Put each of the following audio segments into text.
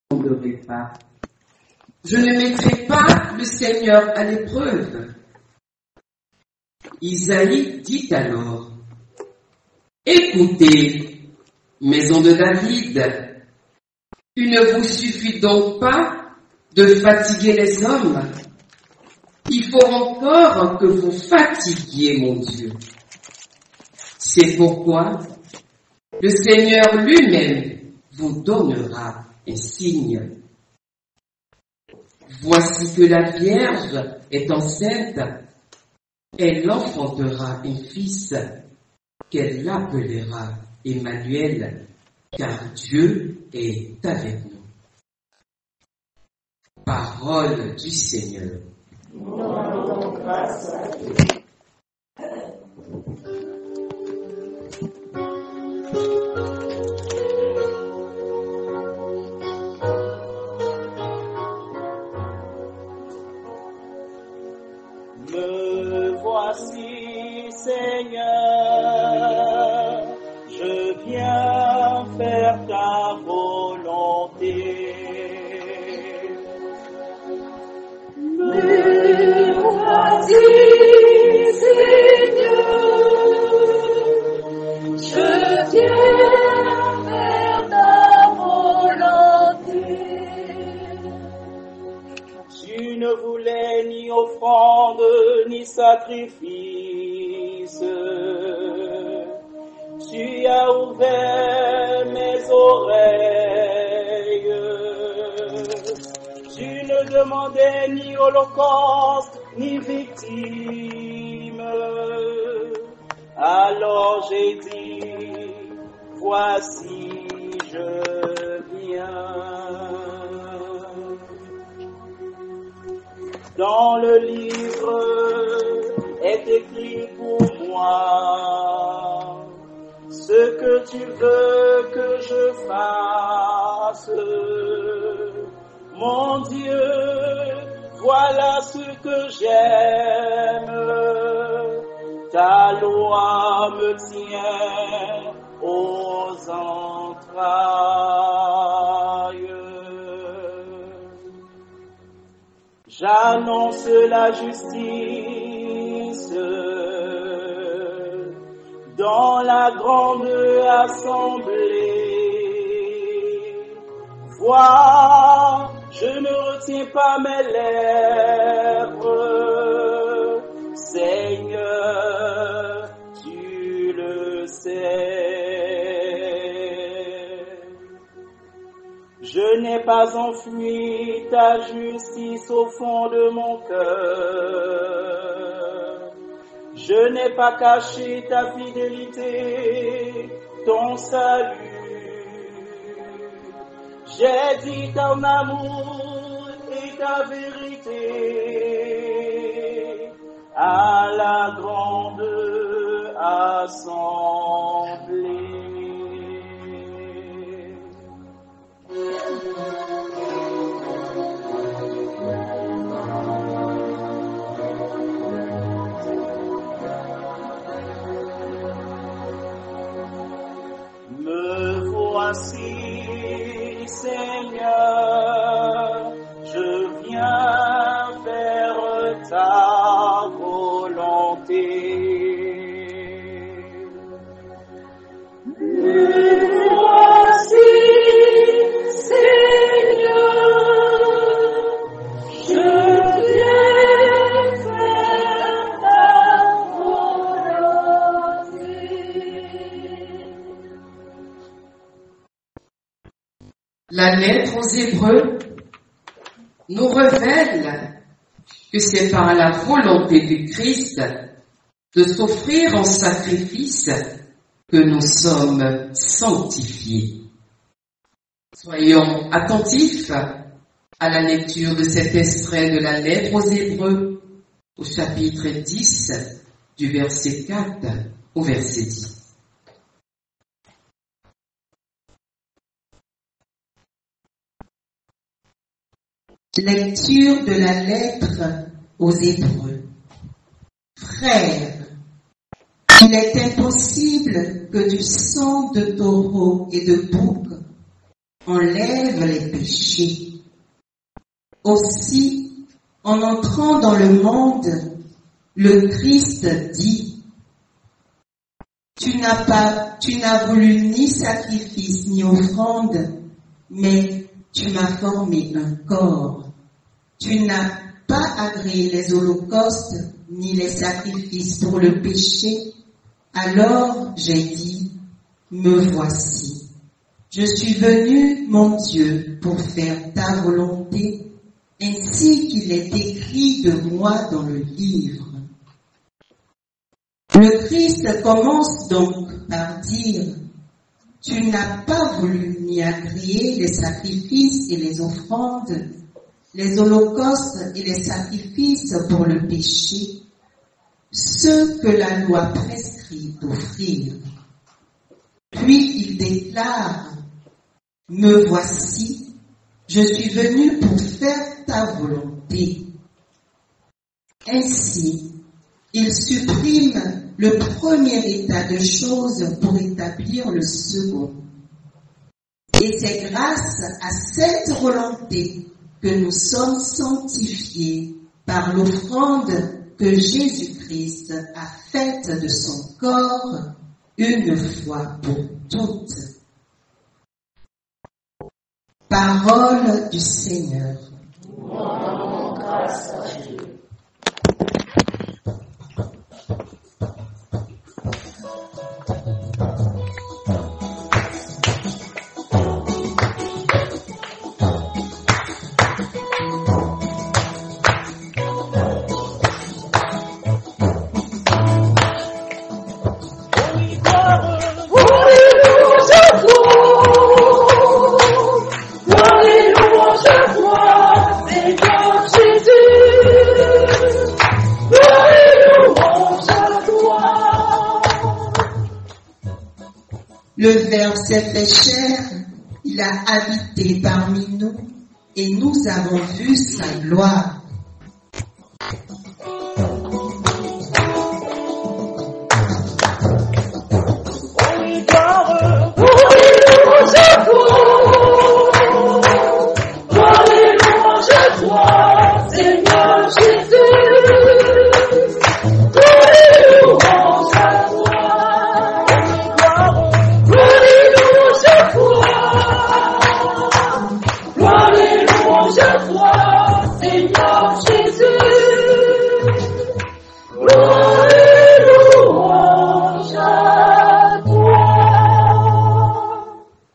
tomberai pas. Je ne mettrai pas le Seigneur à l'épreuve. Isaïe dit alors, écoutez, maison de David, il ne vous suffit donc pas de fatiguer les hommes. Il faut encore que vous fatiguiez mon Dieu. C'est pourquoi le Seigneur lui-même vous donnera un signe. Voici que la Vierge est enceinte, elle enfantera un fils qu'elle l'appellera Emmanuel, car Dieu est avec nous. Parole du Seigneur. Nous rendons grâce à Dieu. Me voici, Seigneur, je viens faire ta volonté. Me voici, Seigneur, je viens faire ta volonté. Tu ne voulais ni offrande ni sacrifice. Tu as ouvert mes oreilles. Tu ne demandais ni holocauste ni victime. Alors j'ai dit, voici je viens. Dans le livre est écrit pour moi ce que tu veux que je fasse. Mon Dieu, voilà ce que j'aime. Ta loi me tient aux entrailles. J'annonce la justice dans la grande assemblée. Vois, je ne retiens pas mes lèvres. Seigneur, tu le sais. Je n'ai pas enfoui ta justice au fond de mon cœur. Je n'ai pas caché ta fidélité, ton salut. J'ai dit ton amour et ta vérité à la grande assemblée. Me voici, Seigneur, je viens faire ta volonté. Me voici, Seigneur, je viens faire ta volonté. La lettre aux Hébreux nous révèle que c'est par la volonté du Christ de s'offrir en sacrifice que nous sommes sanctifiés. Soyons attentifs à la lecture de cet extrait de la lettre aux Hébreux au chapitre 10 du verset 4 au verset 10. Lecture de la lettre aux Hébreux. Frères, il est impossible que du sang de taureau et de bouc enlève les péchés. Aussi, en entrant dans le monde, le Christ dit, tu n'as voulu ni sacrifice ni offrande, mais tu m'as formé un corps. Tu n'as pas agréé les holocaustes ni les sacrifices pour le péché. Alors j'ai dit, me voici. Je suis venu, mon Dieu, pour faire ta volonté, ainsi qu'il est écrit de moi dans le livre. Le Christ commence donc par dire, tu n'as pas voulu ni agréer les sacrifices et les offrandes, les holocaustes et les sacrifices pour le péché, ceux que la loi prescrit d'offrir. Puis il déclare, me voici, je suis venu pour faire ta volonté. Ainsi, il supprime le premier état de choses pour établir le second. Et c'est grâce à cette volonté que nous sommes sanctifiés par l'offrande que Jésus-Christ a faite de son corps une fois pour toutes. Parole du Seigneur. Nous rendons grâce à Dieu. Le Verbe s'est fait chair, il a habité parmi nous et nous avons vu sa gloire.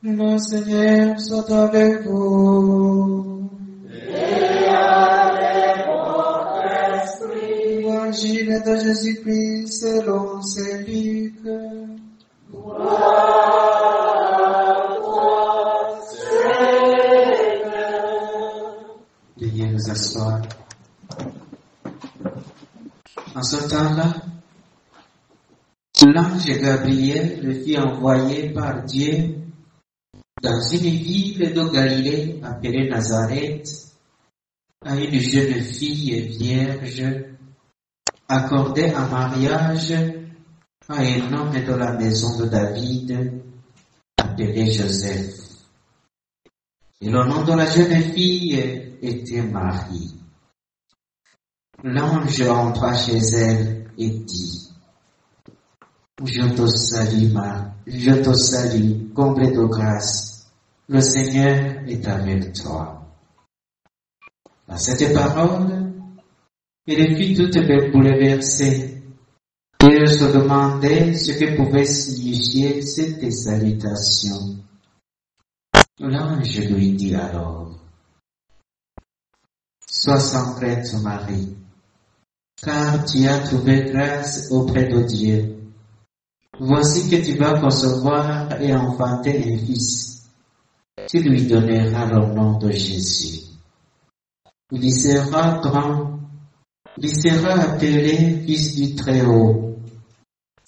Le Seigneur soit avec vous. Et avec votre esprit. Évangile de Jésus-Christ selon saint Luc. Veuillez nous asseoir. En ce temps-là, l'ange Gabriel le fit envoyer par Dieu dans une ville de Galilée appelée Nazareth à une jeune fille vierge accordée en mariage à un homme de la maison de David appelé Joseph. Et le nom de la jeune fille était Marie. L'ange entra chez elle et dit, je te salue, comblée de grâce, le Seigneur est avec toi. À cette parole, elle fut toute bouleversée, et elle se demandait ce que pouvait signifier cette salutation. L'ange lui dit alors, sois sans crainte, Marie, car tu as trouvé grâce auprès de Dieu. Voici que tu vas concevoir et enfanter un fils. Tu lui donneras le nom de Jésus. Il sera grand, il sera appelé Fils du Très-Haut.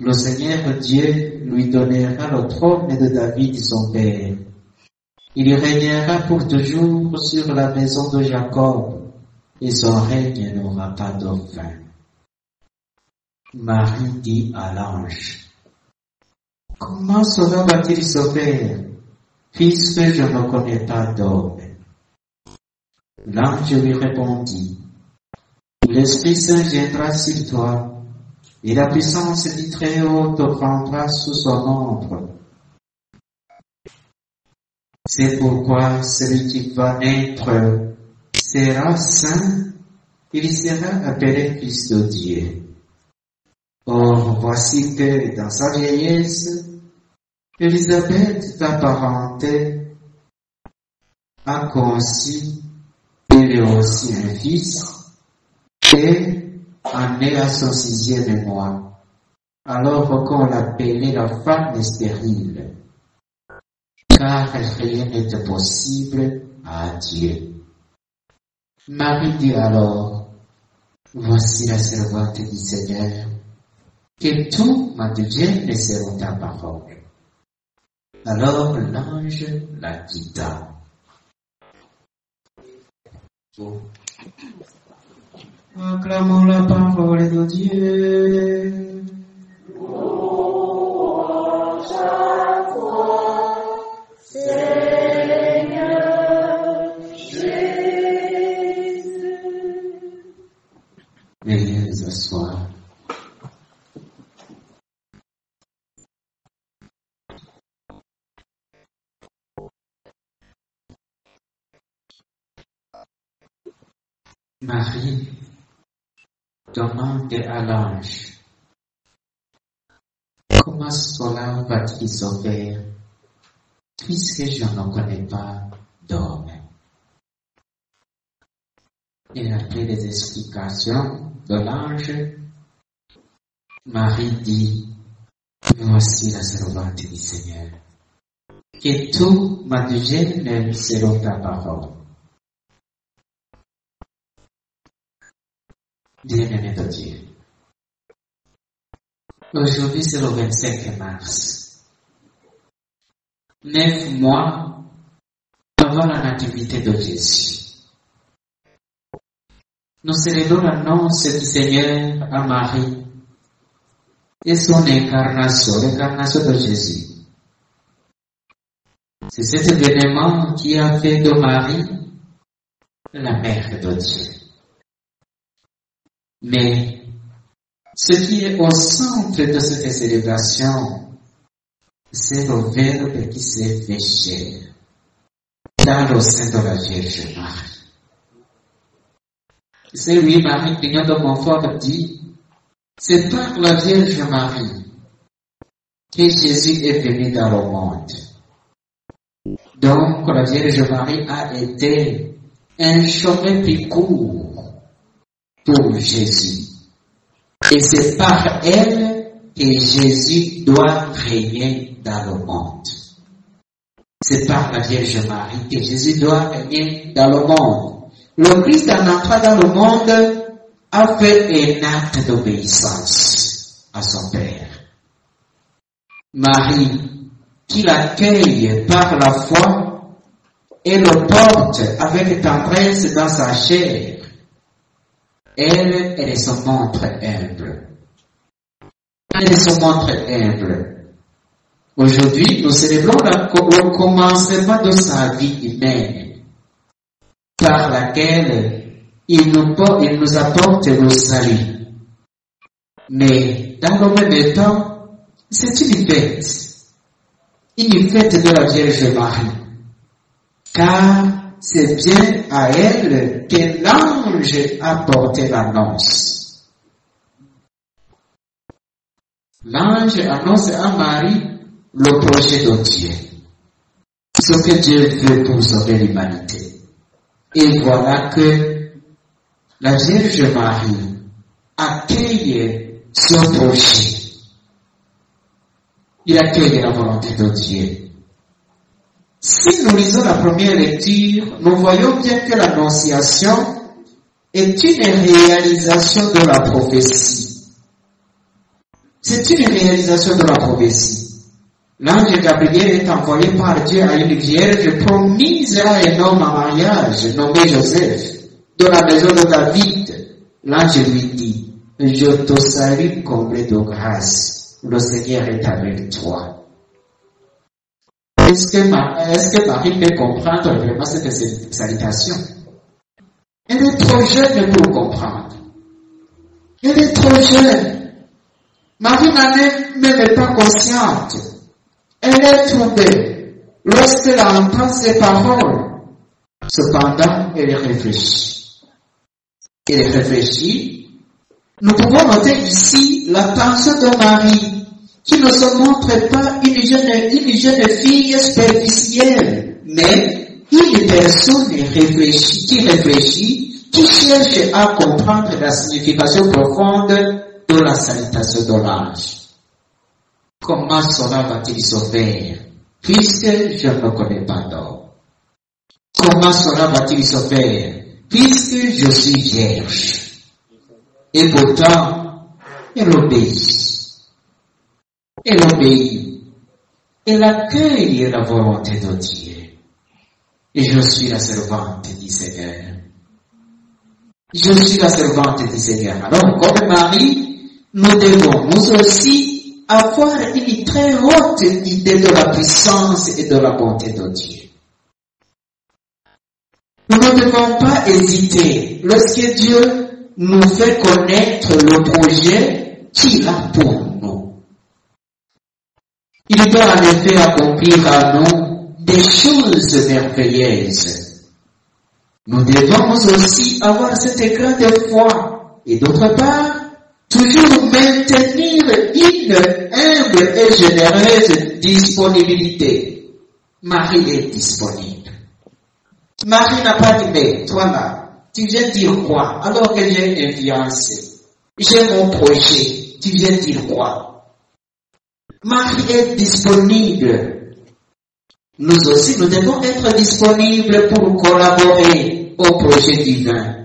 Le Seigneur Dieu lui donnera le trône de David son père. Il régnera pour toujours sur la maison de Jacob, et son règne n'aura pas de fin. Marie dit à l'ange, comment cela va-t-il se faire, puisque je ne connais pas d'homme. L'ange lui répondit, l'Esprit Saint viendra sur toi, et la puissance du Très-Haut te prendra sous son ombre. C'est pourquoi celui qui va naître sera saint, il sera appelé Fils de Dieu. Or, voici que dans sa vieillesse, Élisabeth, ta parenté, a conçu, elle aussi un fils, et en est à son 6e mois, alors qu'on l'appelait la femme stérile, car rien n'est possible à Dieu. Marie dit alors, voici la servante du Seigneur, que tout m'advienne selon ta parole. Alors l'ange la quitta. Acclamons la parole de Dieu. Louange à toi, Seigneur Jésus. Veuillez vous asseoir. Marie demande à l'ange, comment cela va-t-il se faire, puisque je ne connais pas d'homme? Et après les explications de l'ange, Marie dit, voici la servante du Seigneur, que tout m'advienne selon ta parole. Bien-aimé de Dieu. Aujourd'hui, c'est le 25 mars. 9 mois avant la nativité de Jésus. Nous célébrons l'annonce du Seigneur à Marie et son incarnation, l'incarnation de Jésus. C'est cet événement qui a fait de Marie la mère de Dieu. Mais ce qui est au centre de cette célébration, c'est le Verbe qui s'est fait chair dans le sein de la Vierge Marie. C'est lui, Marie Pignon de Montfort dit, c'est par la Vierge Marie que Jésus est venu dans le monde. Donc la Vierge Marie a été un chemin plus court pour Jésus. Et c'est par elle que Jésus doit régner dans le monde. C'est par la Vierge Marie que Jésus doit régner dans le monde. Le Christ en entrant dans le monde a fait un acte d'obéissance à son Père. Marie, qui l'accueille par la foi et le porte avec tendresse dans sa chair, elle se montre humble. Elle se montre humble. Aujourd'hui, nous célébrons le commencement de sa vie humaine, par laquelle il nous apporte le salut. Mais dans le même temps, c'est une fête de la Vierge Marie, car c'est bien à elle que l'ange a porté l'annonce. L'ange annonce à Marie le projet de Dieu, ce que Dieu veut pour sauver l'humanité. Et voilà que la Vierge Marie accueille ce projet. Il accueille la volonté de Dieu. Si nous lisons la première lecture, nous voyons bien que l'annonciation est une réalisation de la prophétie. C'est une réalisation de la prophétie. L'ange Gabriel est envoyé par Dieu à une vierge promise à un homme en mariage nommé Joseph, de la maison de David. L'ange lui dit, je te salue comblé de grâce, le Seigneur est avec toi. Est-ce que Marie peut comprendre vraiment cette salutation? Elle est trop jeune pour comprendre. Elle est trop jeune. Marie n'en est même pas consciente. Elle est troublée lorsqu'elle entend ces paroles. Cependant, elle réfléchit. Elle réfléchit. Nous pouvons noter ici l'attention de Marie, qui ne se montre pas une jeune fille superficielle, mais une personne réfléchie, qui cherche à comprendre la signification profonde de la salutation de l'ange. Comment cela va-t-il se faire, puisque je ne connais pas d'homme? Comment cela va-t-il se faire, puisque je suis vierge? Et pourtant, elle obéit. Elle obéit. Elle accueille la volonté de Dieu. Et je suis la servante du Seigneur. Je suis la servante du Seigneur. Alors, comme Marie, nous devons nous aussi avoir une très haute idée de la puissance et de la bonté de Dieu. Nous ne devons pas hésiter lorsque Dieu nous fait connaître le projet qu'il a pour nous. Il doit en effet accomplir à nous des choses merveilleuses. Nous devons aussi avoir cette grande foi et d'autre part, toujours maintenir une humble et généreuse disponibilité. Marie est disponible. Marie n'a pas dit, mais toi là, tu viens dire quoi? Alors que j'ai une fiancée, j'ai mon projet, tu viens dire quoi? Marie est disponible. Nous aussi, nous devons être disponibles pour collaborer au projet divin.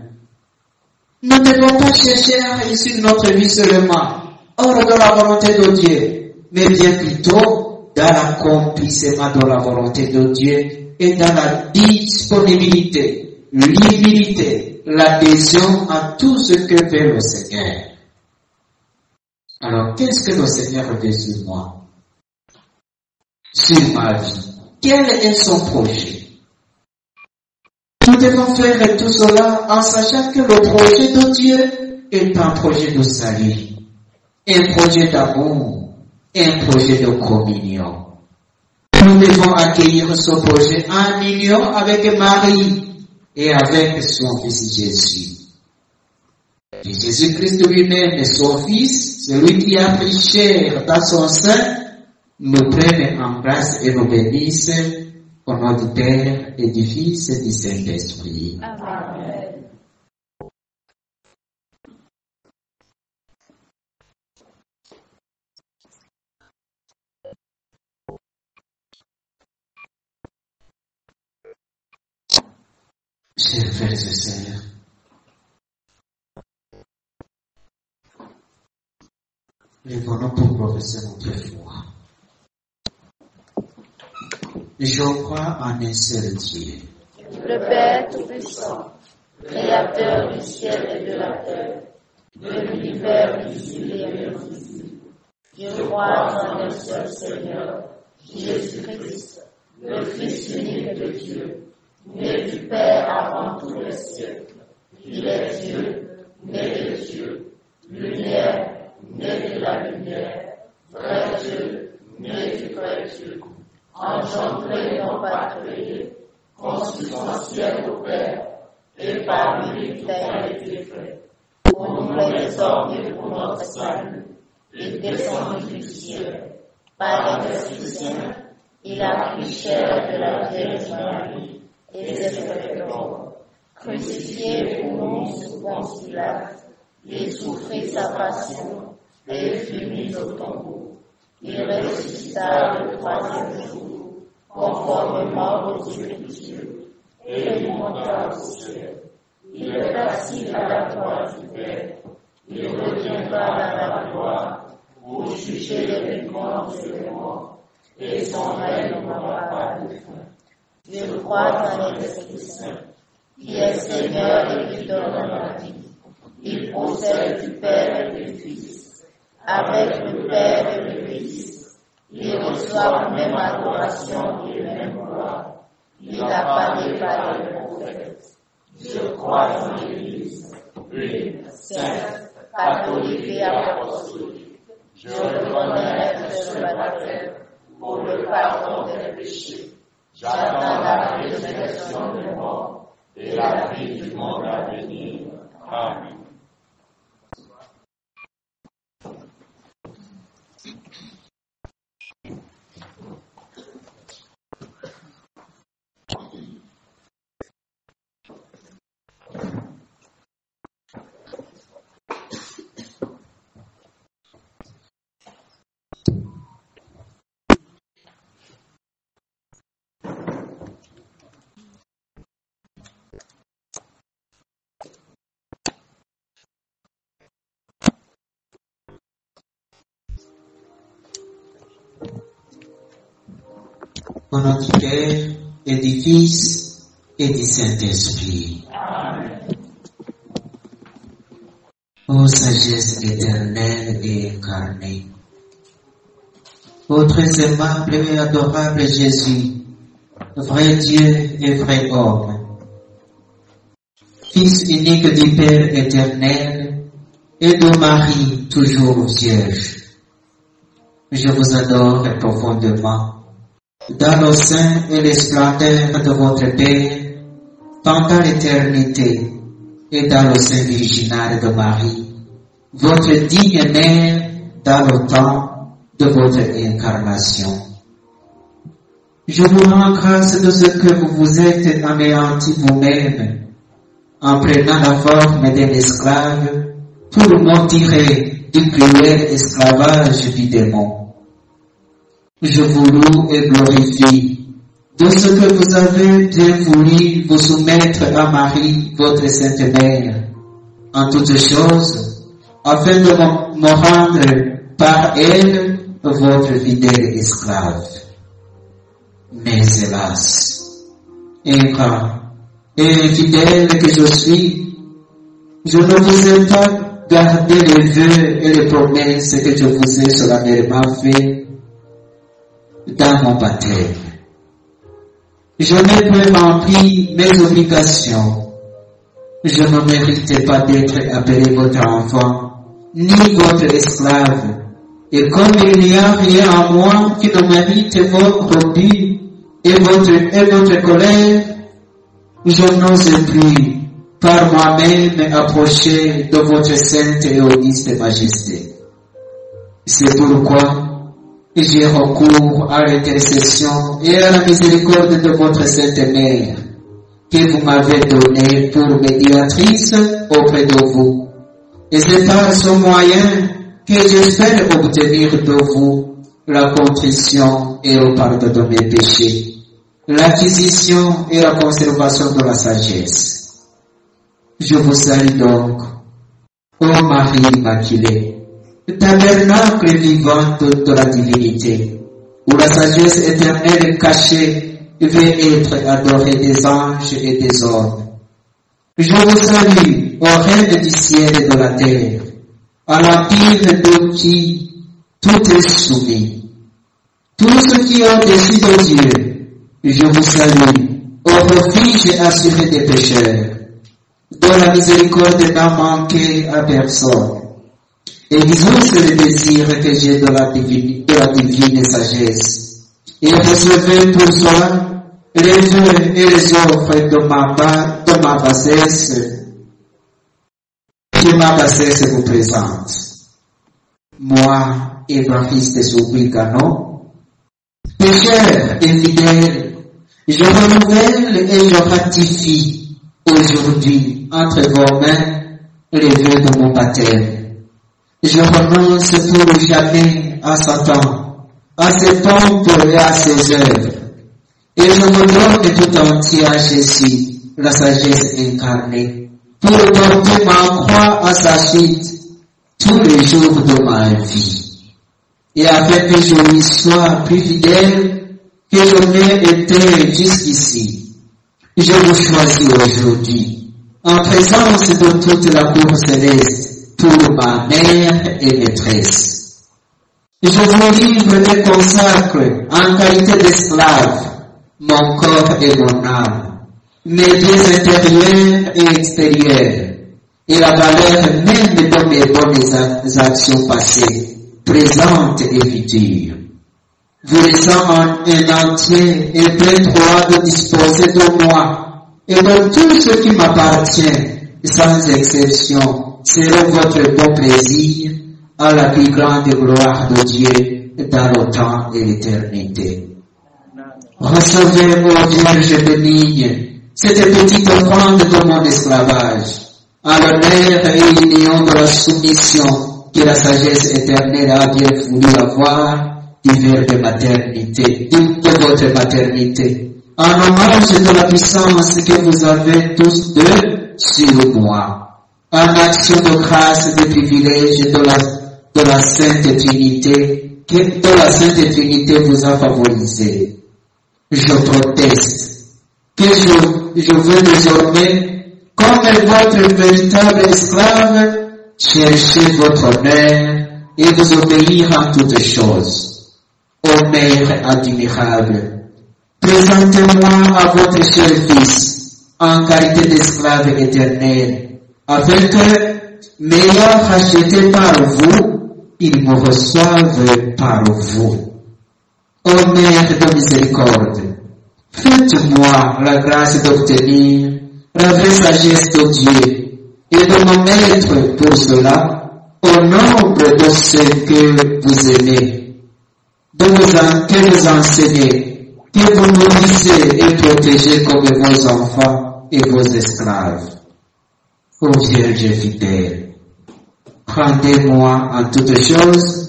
Nous ne devons pas chercher à réussir notre vie seulement hors de la volonté de Dieu, mais bien plutôt dans l'accomplissement de la volonté de Dieu et dans la disponibilité, l'humilité, l'adhésion à tout ce que fait le Seigneur. Alors, qu'est-ce que le Seigneur veut sur moi? Sur ma vie? Quel est son projet? Nous devons faire tout cela en sachant que le projet de Dieu est un projet de salut, un projet d'amour, un projet de communion. Nous devons accueillir ce projet en union avec Marie et avec son Fils Jésus. Et Jésus-Christ lui-même et son Fils, celui qui a pris chair dans son sein, nous prenne en grâce et nous bénisse au nom du Père et du Fils et du Saint-Esprit. Amen. Chers frères et sœurs, revenons pour professer notre foi. Je crois en un seul Dieu, Le Père Tout-Puissant, Créateur du ciel et de la terre, de l'univers visible et invisible. Je crois en un seul Seigneur, Jésus-Christ, le Fils unique de Dieu, né du Père avant tout le siècle. Il est Dieu, né de Dieu, lumière, né de la lumière, vrai Dieu, né du vrai Dieu, engendré non pas créé, consubstantiel au Père, et parmi lui tout a été fait. Pour nous les hommes et pour notre salut, il descendu du ciel. Par l'Esprit Saint, il a pris chair de la Vierge Marie et des frères d'homme, crucifié pour nous sous Ponce Pilate, il souffrit sa passion et fut mis au tombeau. Il ressuscita le troisième jour, conformément aux Écritures, et il monta au ciel. Il est assis à la droite du Père. Il reviendra à la gloire pour juger les vivants et les morts, et son règne n'aura pas de fin. Je crois dans l'Esprit Saint, qui est Seigneur et qui donne la vie. Il procède du Père et du Fils, avec le Père et le Fils. il reçoit la même adoration et la même gloire. Il apparaît par les prophètes. Je crois en l'Église, une, sainte, catholique et apostolique. Je reconnais le seul baptême pour le pardon des péchés. J'attends la résurrection des morts et la vie du monde à venir. Amen. Au nom du Père et du Fils et du Saint-Esprit. Amen. Ô sagesse éternelle et incarnée, ô très aimable et adorable Jésus, vrai Dieu et vrai homme, Fils unique du Père éternel et de Marie toujours vierge, je vous adore profondément. Dans le sein et les splendeurs de votre Père, pendant l'éternité, et dans le sein virginal de Marie, votre digne mère dans le temps de votre incarnation. Je vous rends grâce de ce que vous vous êtes anéanti vous-même, en prenant la forme d'un esclave, pour m'en tirer du cruel esclavage du démon. Je vous loue et glorifie de ce que vous avez bien voulu vous soumettre à Marie, votre Sainte Mère, en toutes choses, afin de me rendre par elle votre fidèle esclave. Mais hélas, ingrat et infidèle que je suis, je ne vous ai pas gardé les vœux et les promesses que je vous ai solennellement fait dans mon baptême. Je n'ai pas rempli mes obligations. Je ne méritais pas d'être appelé votre enfant, ni votre esclave. Et comme il n'y a rien en moi qui ne mérite votre but et votre colère, je n'ose plus par moi-même approcher de votre sainte et auguste majesté. C'est pourquoi j'ai recours à l'intercession et à la miséricorde de votre Sainte Mère, que vous m'avez donnée pour médiatrice auprès de vous. Et c'est par ce moyen que j'espère obtenir de vous la contrition et le pardon de mes péchés, l'acquisition et la conservation de la sagesse. Je vous salue donc, ô Marie Immaculée, tabernacle vivant de la divinité, où la sagesse éternelle cachée veut être adorée des anges et des hommes. Je vous salue, ô Reine du ciel et de la terre, à l'empire de qui tout est soumis. Tous ceux qui ont dessus de Dieu, je vous salue, au refuge assuré des pécheurs, dont la miséricorde n'a manqué à personne. Exauce le désir que j'ai de la divine sagesse, et recevez pour soi les vœux et les offres de ma bassesse, que ma bassesse vous présente. Moi, Évariste Soubri-Gano, pécheur et fidèle, je renouvelle et je ratifie aujourd'hui entre vos mains les vœux de mon baptême. Je renonce pour jamais à Satan, à ses pompes et à ses œuvres. Et je me donne tout entier à Jésus, la sagesse incarnée, pour porter ma croix à sa chute tous les jours de ma vie. Et afin que je lui sois plus fidèle que je n'ai été jusqu'ici, je vous choisis aujourd'hui, en présence de toute la cour céleste, pour ma mère et maîtresse. Je vous livre et consacre en qualité d'esclave mon corps et mon âme, mes biens intérieurs et extérieurs, et la valeur même de mes bonnes actions passées, présentes et futures. Vous laissant un entier et plein droit de disposer de moi, et de tout ce qui m'appartient, sans exception, sera votre bon plaisir, à la plus grande gloire de Dieu dans le temps et l'éternité. Recevez, ô Vierge bénigne, cette petite offrande de mon esclavage, à l'honneur et l'union de la soumission que la sagesse éternelle a bien voulu avoir du verbe maternité, de votre maternité, en hommage de la puissance que vous avez tous deux sur moi, en action de grâce et de privilège de la Sainte Trinité, que la Sainte Trinité vous a favorisé. Je proteste que je veux désormais, comme votre véritable esclave, chercher votre honneur et vous obéir en toutes choses. Ô Mère admirable, présentez-moi à votre cher Fils en qualité d'esclave éternel, afin que, m'ayant racheté par vous, il me reçoive par vous. Ô Mère de miséricorde, faites-moi la grâce d'obtenir la vraie sagesse de Dieu et de me mettre pour cela au nombre de ceux que vous aimez, que vous enseignez, que vous nourrissez et protégez comme vos enfants et vos esclaves. Ô Vierge fidèle, rendez-moi en toutes choses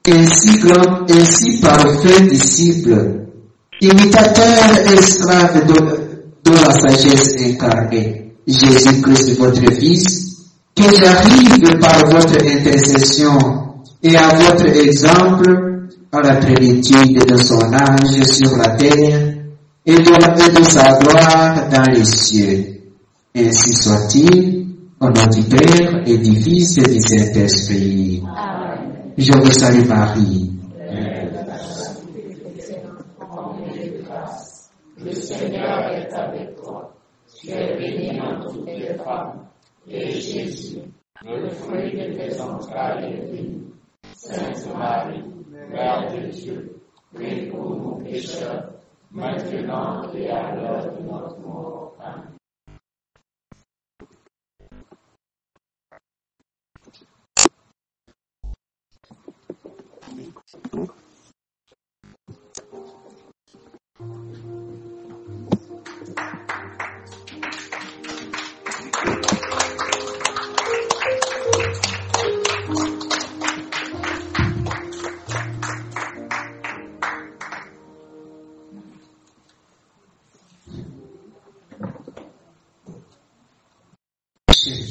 ainsi parfait disciple, imitateur esclave de la sagesse incarnée, Jésus-Christ votre Fils, que j'arrive par votre intercession et à votre exemple à la plénitude de son âge sur la terre et de sa gloire dans les cieux. Ainsi soit-il, au nom du Père et du Fils et du Saint-Esprit. Je vous salue Marie. Le Seigneur est avec toi. Tu es bénie entre toutes les femmes, et Jésus, le fruit de tes entrailles, est béni. Sainte Marie, Mère de Dieu, prie pour nous pécheurs, maintenant et à l'heure de notre mort. Amen.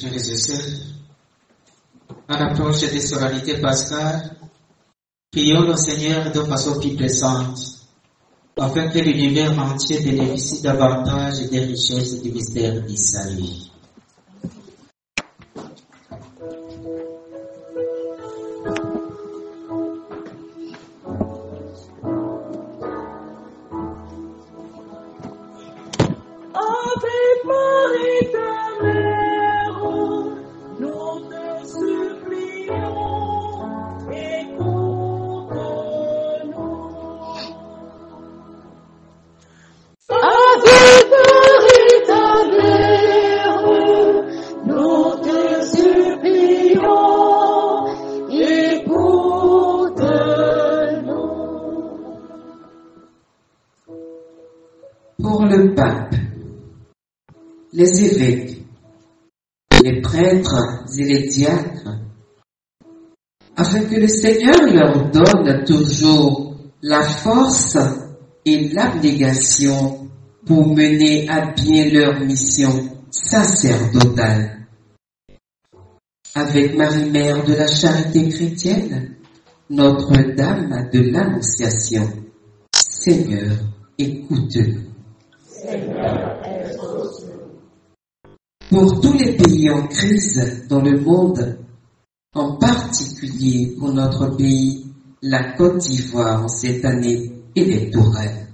Frères et sœurs, à l'approche des solennalités pascales, prions le Seigneur de façon plus pressante, afin que l'univers entier bénéficie davantage des richesses du mystère du salut. Avec Marie ta mère, nous te supplions, écoute-nous. Avec Marie ta mère, nous te supplions, écoute-nous. Pour le pape, les évêques, les prêtres et les diacres, afin que le Seigneur leur donne toujours la force et l'abnégation pour mener à bien leur mission sacerdotale. Avec Marie-Mère de la Charité chrétienne, Notre-Dame de l'Annonciation, Seigneur, écoute-nous. Pour tous les pays en crise dans le monde, en particulier pour notre pays la Côte d'Ivoire en cette année électorale,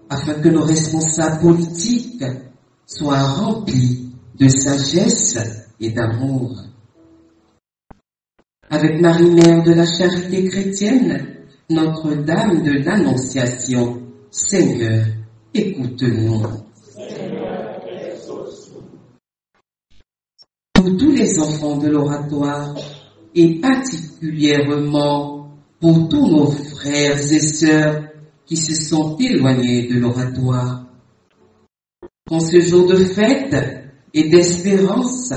afin que nos responsables politiques soient remplis de sagesse et d'amour. Avec Marie-Mère de la Charité chrétienne, Notre-Dame de l'Annonciation, Seigneur, écoute-nous. Pour tous les enfants de l'oratoire, et particulièrement pour tous nos frères et sœurs qui se sont éloignés de l'oratoire, qu'en ce jour de fête et d'espérance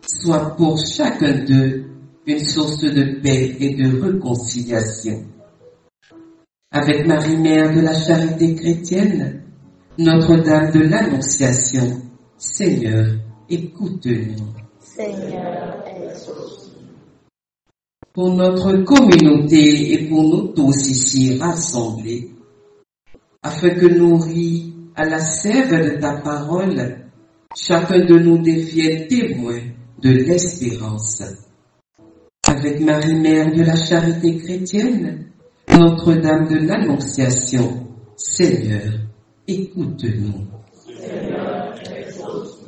soit pour chacun d'eux une source de paix et de réconciliation. Avec Marie-Mère de la Charité chrétienne, Notre-Dame de l'Annonciation, Seigneur, écoute-nous. Seigneur, exauce. Pour notre communauté et pour nous tous ici rassemblés, afin que nourris à la sève de ta parole, chacun de nous devienne témoin de l'espérance. Avec Marie-Mère de la Charité chrétienne, Notre-Dame de l'Annonciation, Seigneur, écoute-nous. Seigneur, exauce.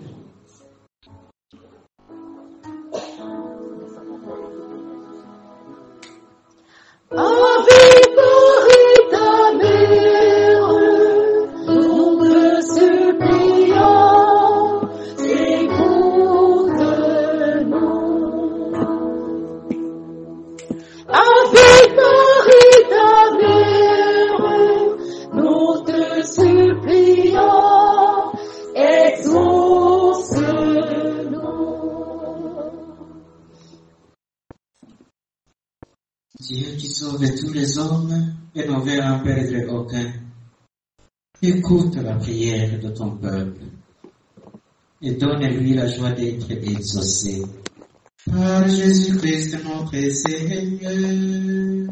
Ave Maria, ta mère, nous te supplions, écoute-nous. Ave Maria, ta mère, nous te supplions, exauce-nous. Dieu qui sauve tous les hommes et n'en veut en perdre aucun, écoute la prière de ton peuple et donne-lui la joie d'être exaucé. Par Jésus-Christ notre Seigneur.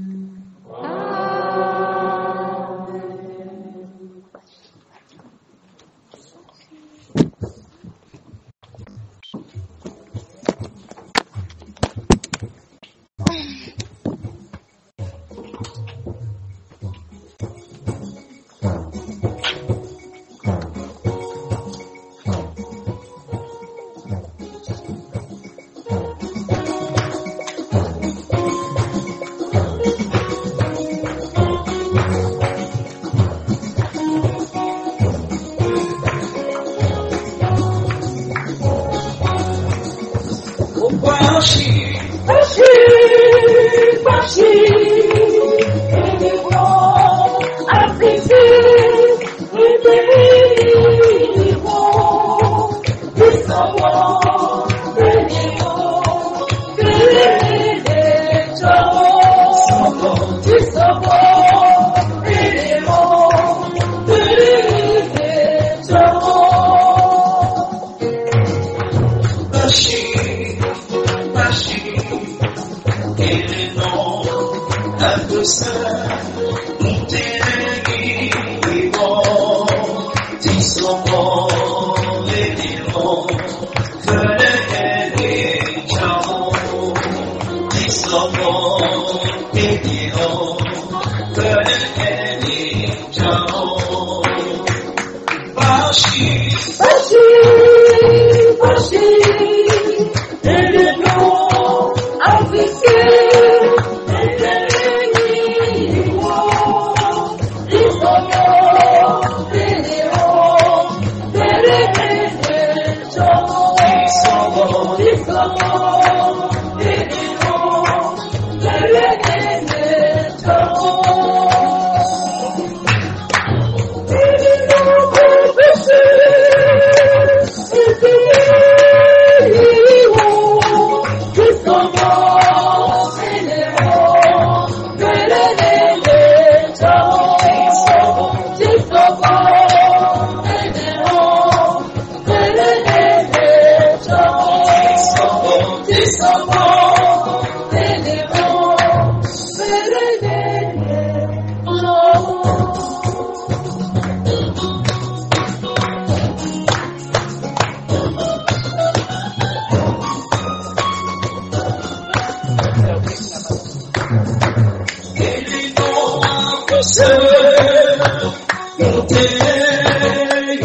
nous t'aimons,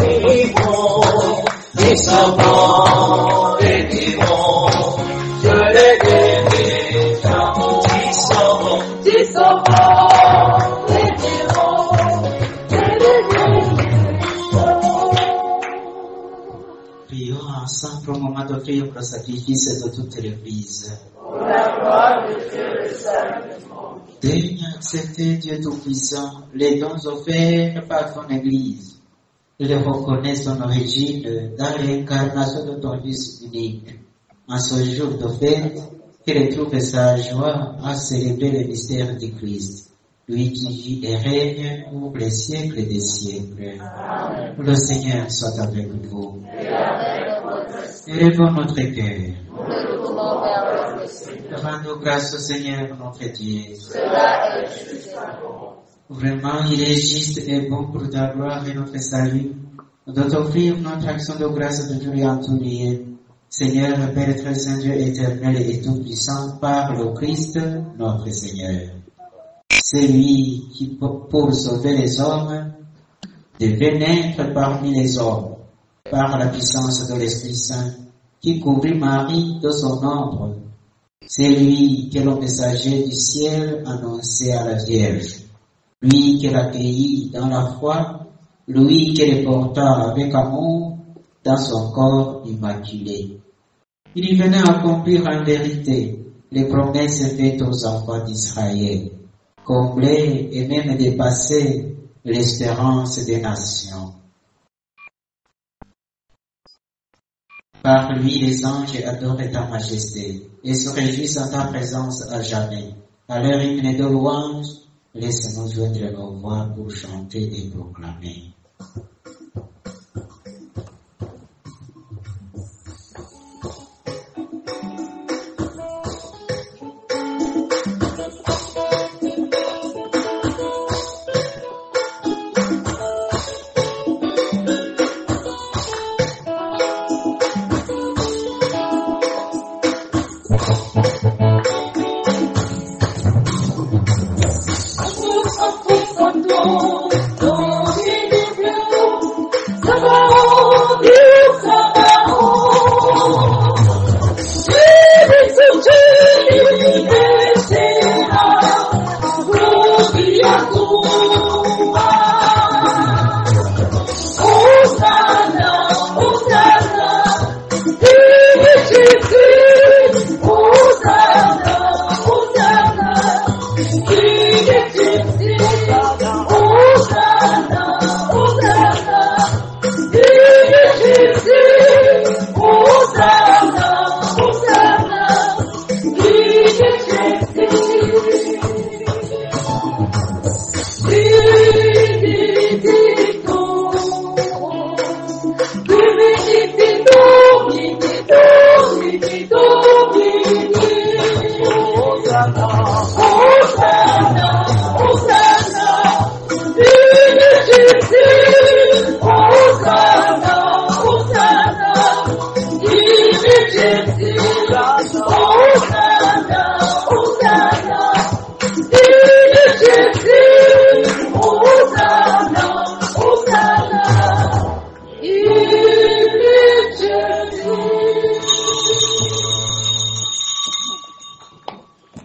ils sont bons et ils vont, je les bénis, ils sont bons et ils vont, je les bénis. Prions ensemble au moment d'offrir le sacrifice de toute l'Église. Pour la gloire de Dieu le salut du monde. Daigne accepter, Dieu Tout-Puissant, les dons offerts par ton Église. Il reconnaît son origine dans l'incarnation de ton Fils unique. En ce jour de fête, qu'il trouve sa joie à célébrer le mystère du Christ, lui qui vit et règne pour les siècles des siècles. Amen. Le Seigneur soit avec vous. Et avec votre esprit, Élevons notre cœur. nous le tournons vers notre Seigneur. Rendons grâce au Seigneur notre Dieu. Cela est juste et bon. Vraiment, il est juste et bon pour ta gloire et notre salut, de t'offrir notre action de grâce de Dieu en tout lieu. Seigneur, Père très saint, Dieu éternel et tout-puissant, par le Christ, notre Seigneur. C'est lui qui, pour sauver les hommes, devait naître parmi les hommes, par la puissance de l'Esprit Saint, qui couvrit Marie de son ombre. C'est lui qui est le messager du ciel annoncé à la Vierge. Lui qui l'accueillit dans la foi, lui qui le porta avec amour dans son corps immaculé. Il y venait accomplir en vérité les promesses faites aux enfants d'Israël, combler et même dépasser l'espérance des nations. Par lui, les anges adorent ta majesté et se réjouissent en ta présence à jamais. À leur hymne de louange, laisse-nous joindre nos voix pour chanter et proclamer.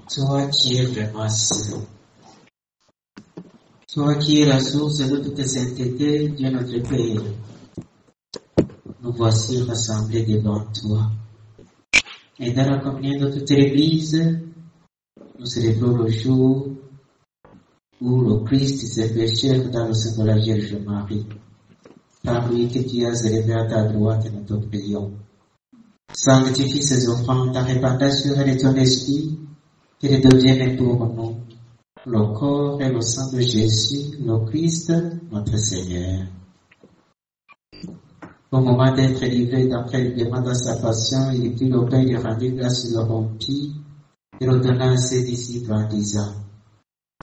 Toi qui es vraiment saint, toi qui es la source de toute sainteté, Dieu notre Père, nous voici rassemblés devant toi. Et dans la communion de toute l'Église, nous célébrons le jour où le Christ s'est fait chair dans le sein de la Vierge Marie. Par lui que tu as élevé à ta droite, nous te prions. Sanctifie ces offrandes en répandant sur elle ton esprit, qu'il devienne pour nous le corps et le sang de Jésus, le Christ, notre Seigneur. Au moment d'être livré d'après le demande de sa passion, il prit le pain, il rendit grâce, il le rompit, et le donna à ses disciples en disant,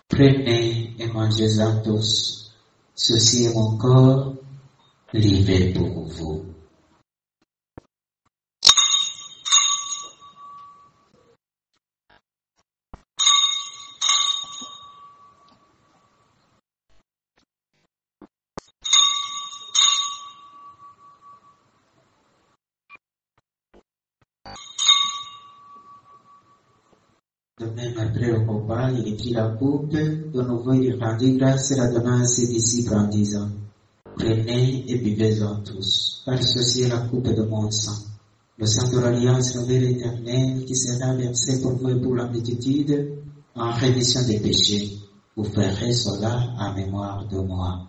prenez et mangez-en tous. Ceci est mon corps, livré pour vous. même après le repas, il prit la coupe, de nouveau il rendit grâce et la donna à ses disciples en disant, prenez et buvez-en tous, car ceci est la coupe de mon sang, le sang de l'alliance nouvelle et éternelle qui sera versé pour vous et pour la multitude en rémission des péchés. Vous ferez cela en mémoire de moi.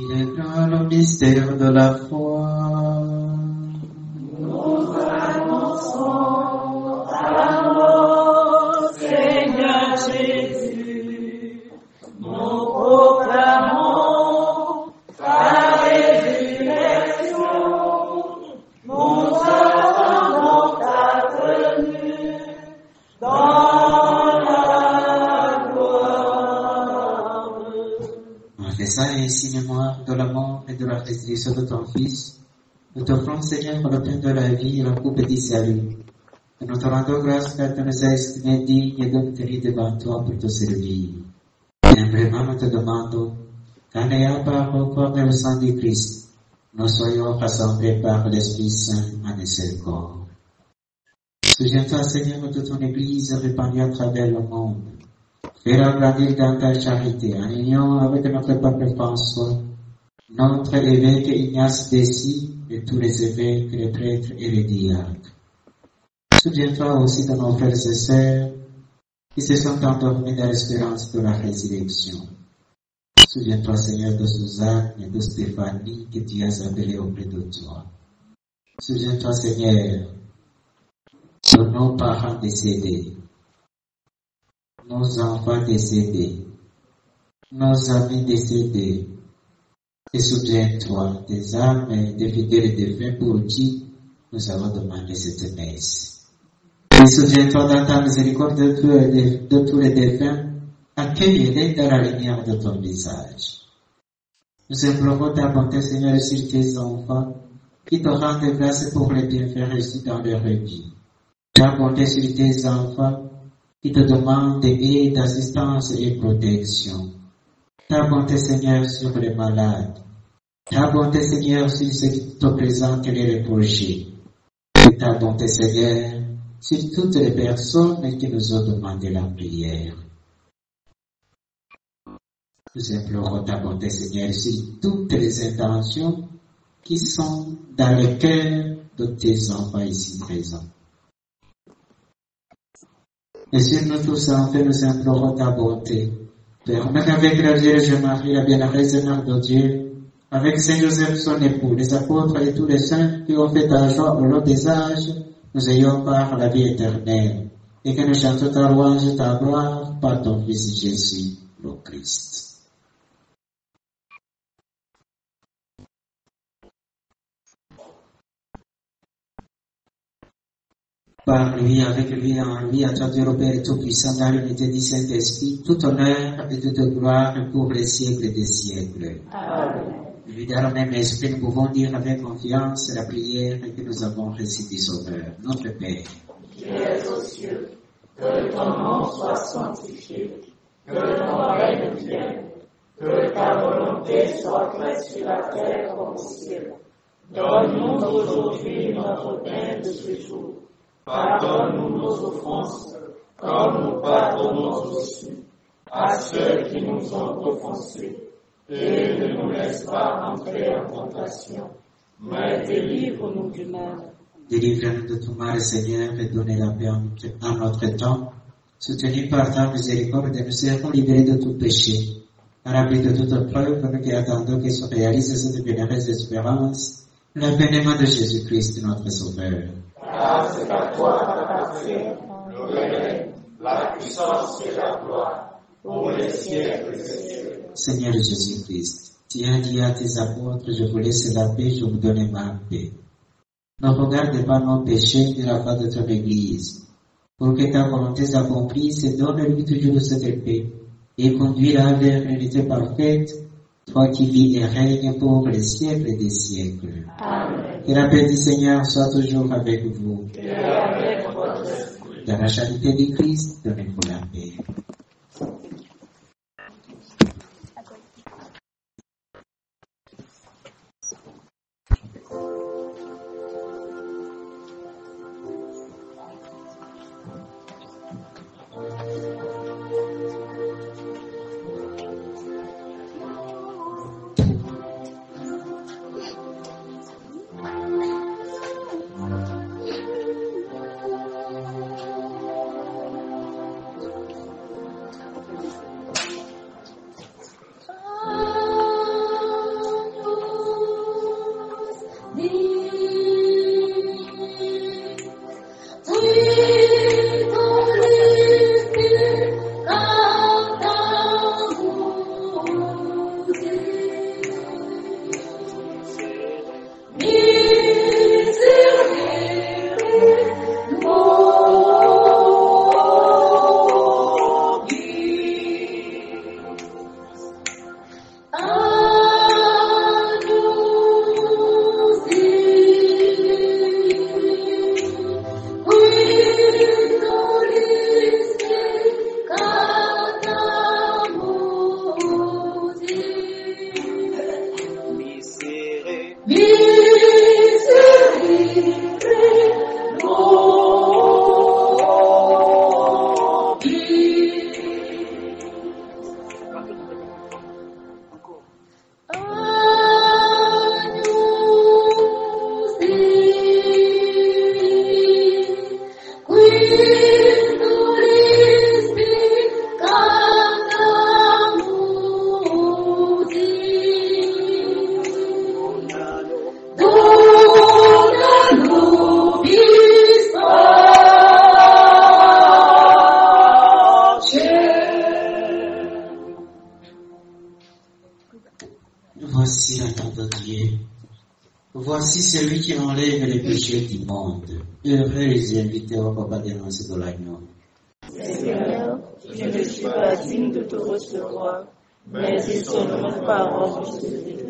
Il est grand le mystère de la foi. Nous annonçons ta mort, Seigneur Jésus. Nous proclamons ta résurrection. Nous attendons ta venue dans la gloire. En faisant ainsi mémoire de la mort et de la résurrection de ton Fils, nous t'offrons, Seigneur, le pain de la vie et la coupe du salut. Et nous te rendons grâce car tu nous as estimés dignes de nous tenir devant toi pour te servir. Et vraiment, nous te demandons qu'en ayant part au corps et au sang du Christ, nous soyons rassemblés par l'Esprit Saint en un seul corps. Souviens-toi, Seigneur, de ton Église répandue à travers le monde. Fais-la grandir dans ta charité, en union avec notre pape François, notre évêque Ignace Dessy et tous les évêques, les prêtres et les diacres. Souviens-toi aussi de nos frères et sœurs qui se sont endormis dans l'espérance de la résurrection. Souviens-toi, Seigneur, de Suzanne et de Stéphanie que tu as appelés auprès de toi. Souviens-toi, Seigneur, de nos parents décédés, nos enfants décédés, nos amis décédés, et souviens-toi des âmes et des fidèles et des défunts pour qui nous avons demandé cette messe. Et souviens-toi dans ta miséricorde de tous les défunts, accueille-les dans la lumière de ton visage. Nous implorons ta bonté, Seigneur, sur tes enfants, qui te rendent grâce pour les bienfaits reçus dans leur vie. Ta bonté sur tes enfants, qui te demandent aide, assistance et protection. Ta bonté, Seigneur, sur les malades. Ta bonté, Seigneur, sur ceux qui te présentent les reprochés. Et ta bonté, Seigneur, sur toutes les personnes qui nous ont demandé la prière. Nous implorons ta bonté, Seigneur, sur toutes les intentions qui sont dans le cœur de tes enfants ici présents. Et sur nous tous, en fait, nous implorons ta bonté. Père, même avec la Vierge Marie, la bienheureuse Mère de Dieu, avec Saint Joseph, son époux, les apôtres et tous les saints qui ont fait ta joie au long des âges, nous ayons part la vie éternelle, et que nous chantons ta louange, ta gloire, par ton Fils Jésus, le Christ. Par lui, avec lui, en lui, à toi, Dieu le Père Tout-Puissant, dans l'unité du Saint-Esprit, tout honneur et toute gloire pour les siècles des siècles. Amen. Lui, dans le même esprit, nous pouvons dire avec confiance la prière que nous avons reçue du Sauveur, notre Père. Qui es aux cieux, que ton nom soit sanctifié, que ton règne vienne, que ta volonté soit faite sur la terre comme au ciel. Donne-nous aujourd'hui notre pain de ce jour. Pardonne-nous nos offenses, comme nous pardonnons aussi à ceux qui nous ont offensés. Et ne nous laisse pas entrer en tentation, mais délivre-nous du mal. Délivre-nous de tout mal, Seigneur, et donne la paix en notre temps. Soutenus par ta miséricorde, nous serons libérés de tout péché. À l'abri de toute preuve, nous qui attendons que se réalise cette bienheureuse espérance, l'avènement de Jésus-Christ, notre Sauveur. Car c'est à toi qu'appartient le règne, la puissance et la gloire, pour les siècles des siècles. Seigneur Jésus-Christ, tu as dit à tes apôtres, je vous laisse la paix, je vous donne ma paix. Ne regarde pas nos péchés et la foi de ton Église. Pour que ta volonté s'accomplisse, donne-lui toujours cette paix, et conduis-la vers l'unité parfaite, toi qui vis et règnes pour les siècles des siècles. Amen. Que la paix du Seigneur soit toujours avec vous. Et avec votre esprit. Dans la charité du Christ, donnez-vous la paix. Voici la tente de Dieu. Voici celui qui enlève les péchés du monde. Heureux les invités au repas des noces de l'agneau. Seigneur, je ne suis pas digne de te recevoir, mais dis seulement une parole, je serai guéri.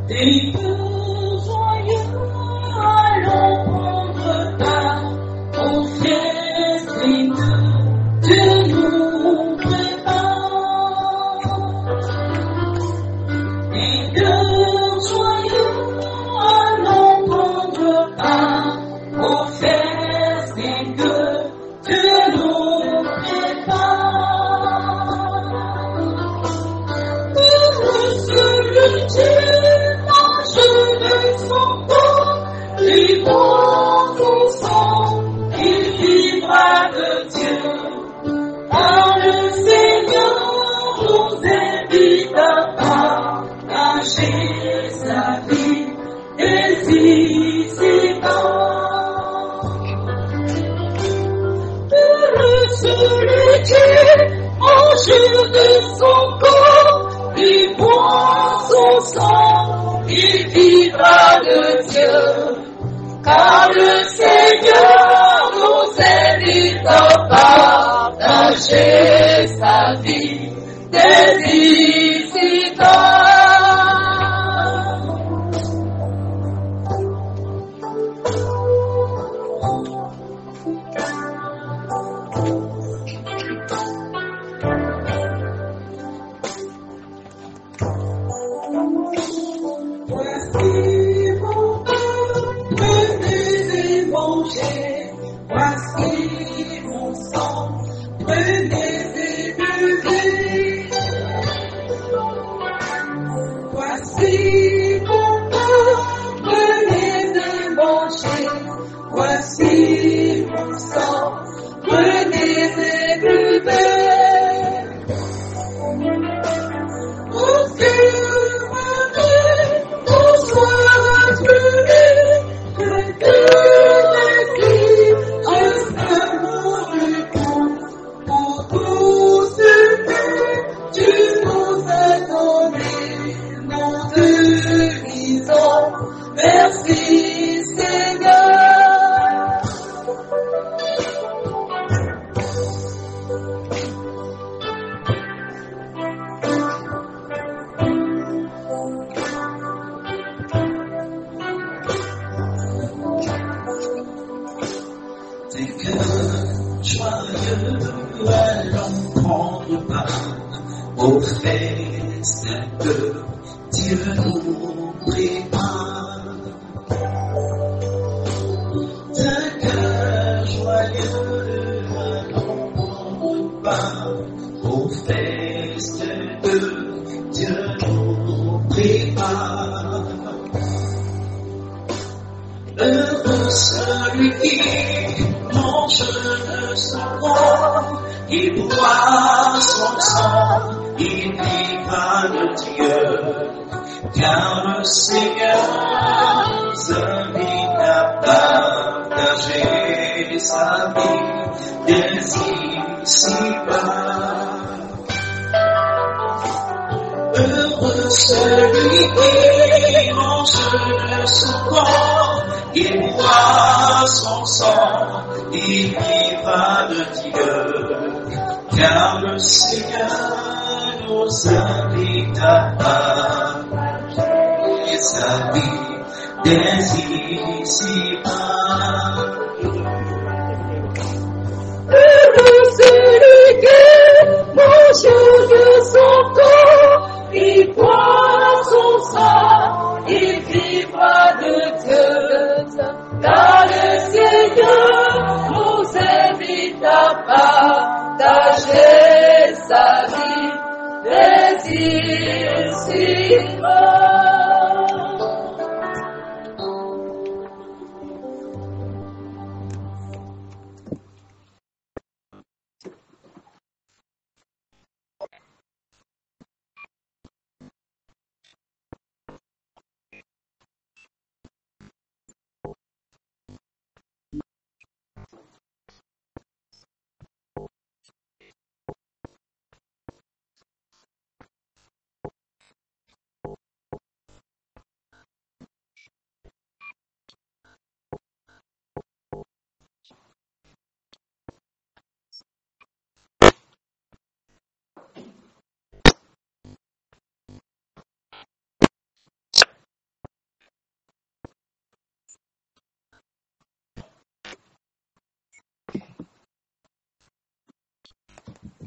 Des feux joyeux allons prendre part aux fiestes que Dieu nous prépare. Des feux joyeux allons prendre part aux fiestes que Dieu nous prépare. Heureux celui qui il prend son sang, il vivra de Dieu, car le Seigneur nous invite à partager sa vie des ici-bas. Heureux celui qui mange de son corps, il boit son sang, il vivra de Dieu. Car le Seigneur nous invite à partager sa vie des ici-bas.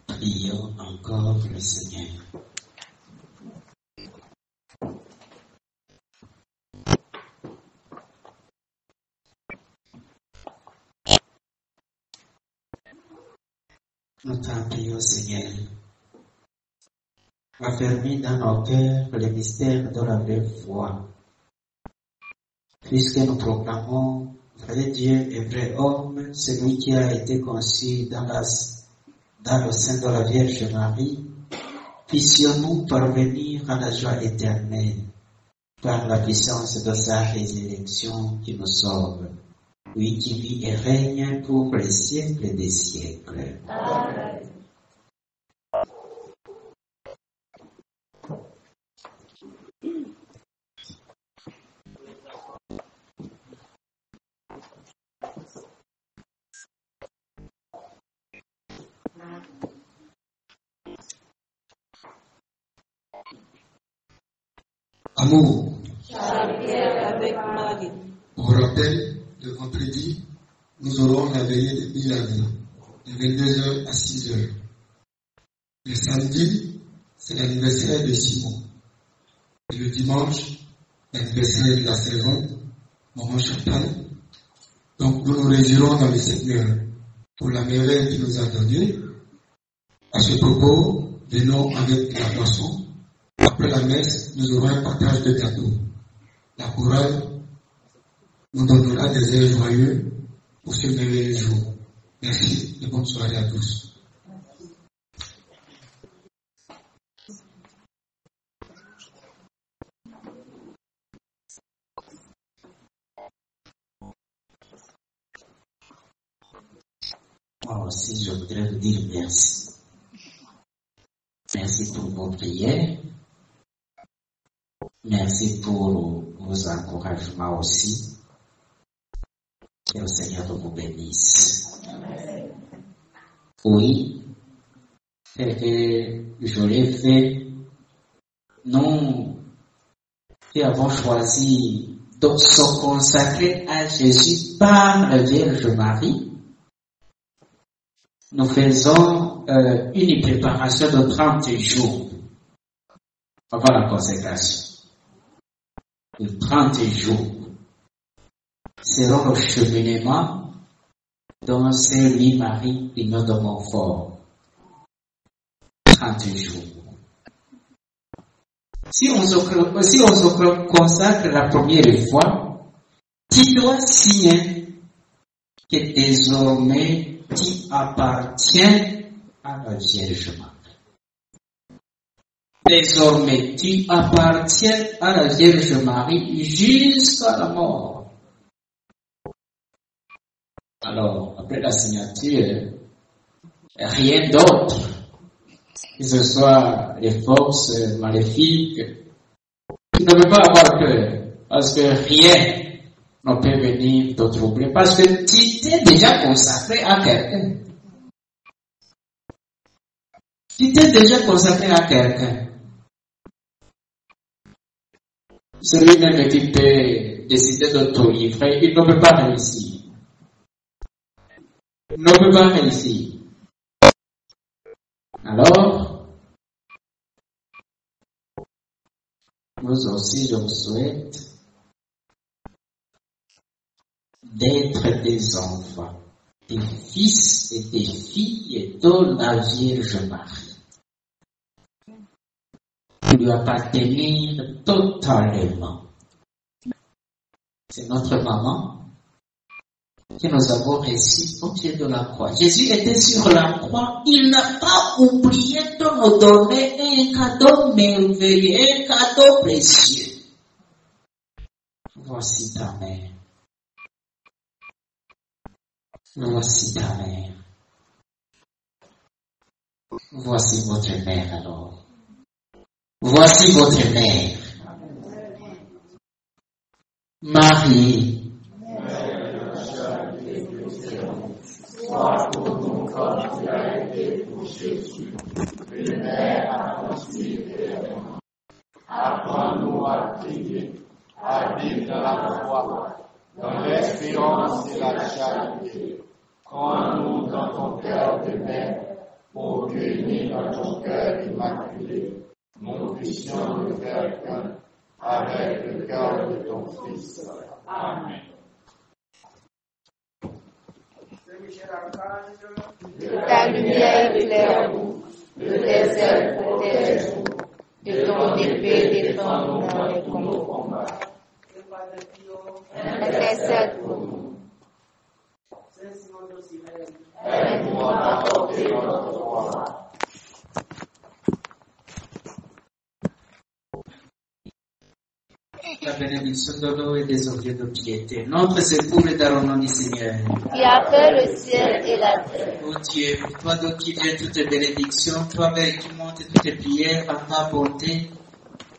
Prions encore le Seigneur. Nous t'en prions, Seigneur. Affermis dans nos cœurs le mystère de la vraie foi. Puisque nous proclamons vrai Dieu et vrai homme, celui qui a été conçu dans le sein de la Vierge Marie, puissions-nous parvenir à la joie éternelle par la puissance de sa résurrection qui nous sauve, lui qui vit et règne pour les siècles des siècles. Amen. Amour. Charité avec Marie. Au rappel, le vendredi, nous aurons la veillée de Milagre, de 22h à 6h. Le samedi, c'est l'anniversaire de Simon. Et le dimanche, l'anniversaire de la servante, Maman Chantal. Donc nous nous réjouirons dans le Seigneur pour la merveille qu'il nous a donnée. À ce propos, venons avec la boisson. Après la messe, nous aurons un partage de gâteaux. La chorale nous donnera des airs joyeux pour ce merveilleux jour. Merci et bonne soirée à tous. Moi aussi, je voudrais vous dire merci. Merci pour vos prières. Merci pour vos encouragements aussi. Que le Seigneur vous bénisse. Oui, je l'ai fait. Nous qui avons choisi de se consacrer à Jésus par la Vierge Marie, nous faisons une préparation de 30 jours avant la consécration. De 30 jours seront le cheminement dans Saint-Louis-Marie, l'union de Montfort. 30 jours. Si on se consacre la première fois, tu dois signer que désormais tu appartiens à la Vierge Marie. Désormais, tu appartiens à la Vierge Marie jusqu'à la mort. Alors, après la signature, rien d'autre, que ce soit les forces maléfiques, tu ne peux pas avoir peur, parce que rien ne peut venir te troubler, parce que tu t'es déjà consacré à quelqu'un. Tu t'es déjà consacré à quelqu'un. Celui-même qui peut décider de te livrer, il ne peut pas réussir. Il ne peut pas réussir. Alors, nous aussi, je vous souhaite d'être des enfants, des fils et des filles de la Vierge Marie. De lui appartenir totalement. C'est notre maman que nous avons reçue au pied de la croix. Jésus était sur la croix, il n'a pas oublié de nous donner un cadeau merveilleux, un cadeau précieux. Voici ta mère. Voici ta mère. Voici votre mère alors. Voici votre mère. Marie. Sois pour nous comme tu as été pour Jésus, une mère attentive et aimante. Apprends-nous à prier, à vivre dans la foi, dans l'espérance et la charité. Prends-nous dans ton cœur de mère, pour unir dans ton cœur immaculé. Nous puissions le faire qu'un avec le cœur de ton Fils. Amen. De ta lumière éclaire-nous, de tes ailes protège-nous, de ton épée défends-nous dans les combats. Intercède pour nous. Aide-nous à apporter notre roi. La bénédiction de l'eau et des objets de piété. Notre secours est dans le nom du Seigneur. Qui a fait le ciel et la terre. Ô Dieu, toi d'où qui viens toutes les bénédictions, toi vers qui montes toutes les prières à ta bonté,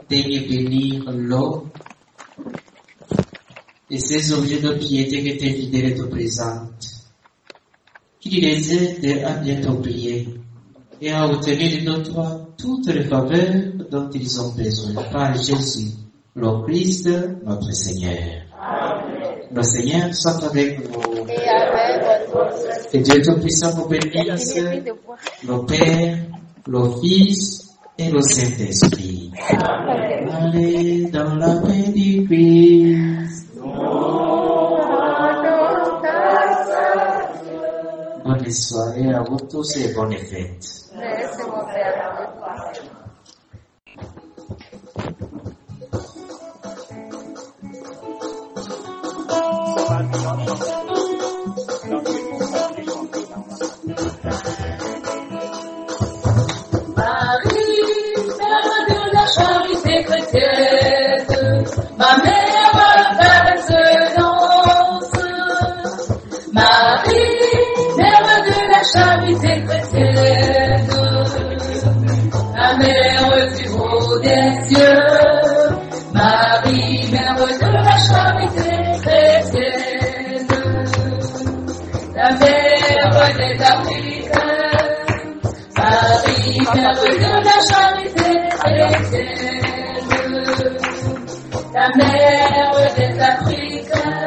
daigne bénir l'eau et ces objets de piété que tes fidèles te présentent. Qu'il les aide à bien t'oublier et à obtenir de toi toutes les faveurs dont ils ont besoin par Jésus, le Christ, notre Seigneur. Amen. Le Seigneur soit avec vous. Et avec votre Que Dieu Tout-Puissant vous bénisse, le Père, le Fils et le Saint-Esprit. Allez dans la paix du Christ. Bonne soirée à vous tous et bonne fête. Merci mon Père. Marie, mère de la charité chrétienne, ma mère d'excellence. Marie, mère de la charité chrétienne, la mère du haut des cieux. Marie, mère de la charité chrétienne, la mère des Africains. Marie, mère de la charité chrétienne, la mère des Africains.